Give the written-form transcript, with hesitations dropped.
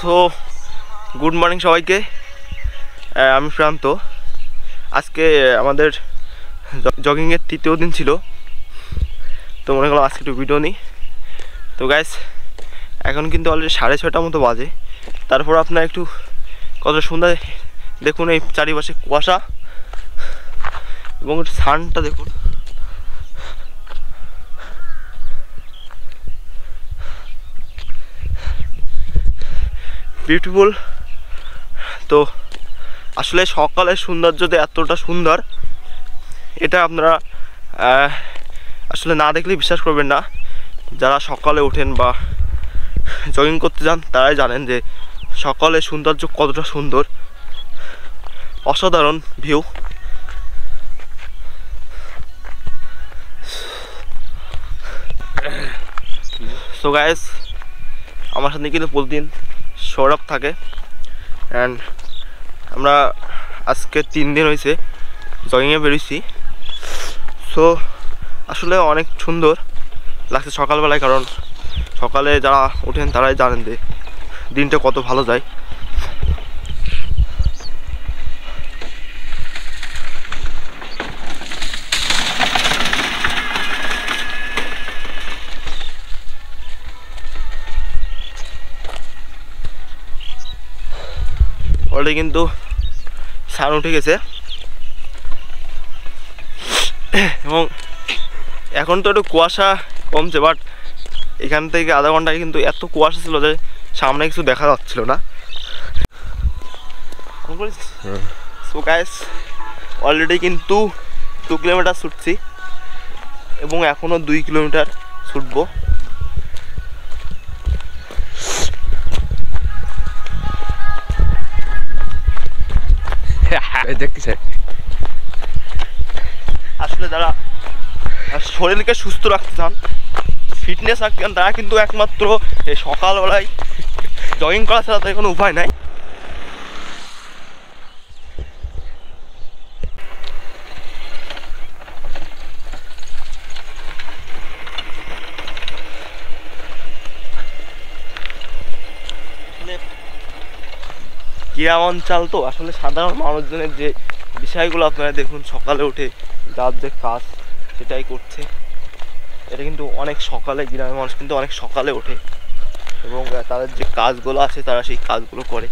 So good morning সবাইকে। আমি প্রান্ত। আজকে আমাদের জগিংয়ের তৃতীয় দিন ছিল, তো মনে করলাম আজকে একটু ভিডিও নিই। তো গাইস এখন কিন্তু অলরেডি 6:30 মতো বাজে। তারপর আপনার একটু কত সুন্দর দেখুন, এই চারিপাশে কুয়াশা এবং সানটা দেখুন। বিউটিফুল। তো আসলে সকালের সৌন্দর্য যে এতটা সুন্দর, এটা আপনারা আসলে না দেখলে বিশ্বাস করবেন না। যারা সকালে ওঠেন বা জগিং করতে যান তারাই জানেন যে সকালের সৌন্দর্য কতটা সুন্দর, অসাধারণ ভিউ। সো গাইস, আমার সাথে কিন্তু প্রতিদিন সৌরভ থাকে, অ্যান্ড আমরা আজকে 3 দিন হয়েছে জগিংয়ে বেরিয়েছি। সো আসলে অনেক সুন্দর লাগছে সকালবেলায়, কারণ সকালে যারা ওঠেন তারাই জানেন যে দিনটা কত ভালো যায়। অলরেডি কিন্তু সান উঠে গেছে এবং এখন তো একটু কুয়াশা কমছে, বাট এখান থেকে আধা ঘন্টায় কিন্তু এত কুয়াশা ছিল যে সামনে কিছু দেখা যাচ্ছিল না। সো গাইস, অলরেডি কিন্তু 2 কিলোমিটার ছুটছি এবং এখনও 2 কিলোমিটার ছুটবো। আসলে যারা শরীরকে সুস্থ রাখতে চান, ফিটনেস রাখতে চান, তারা কিন্তু একমাত্র এই সকালবেলায় জগিং করা ছাড়া তাদের কোনো উপায় নাই। গ্রাম অঞ্চল তো আসলে সাধারণ মানুষজনের যে বিষয়গুলো আপনারা দেখুন, সকালে উঠে যার যে কাজ সেটাই করছে। এটা কিন্তু অনেক সকালে, গ্রামের মানুষ কিন্তু অনেক সকালে ওঠে এবং তাদের যে কাজগুলো আছে তারা সেই কাজগুলো করে।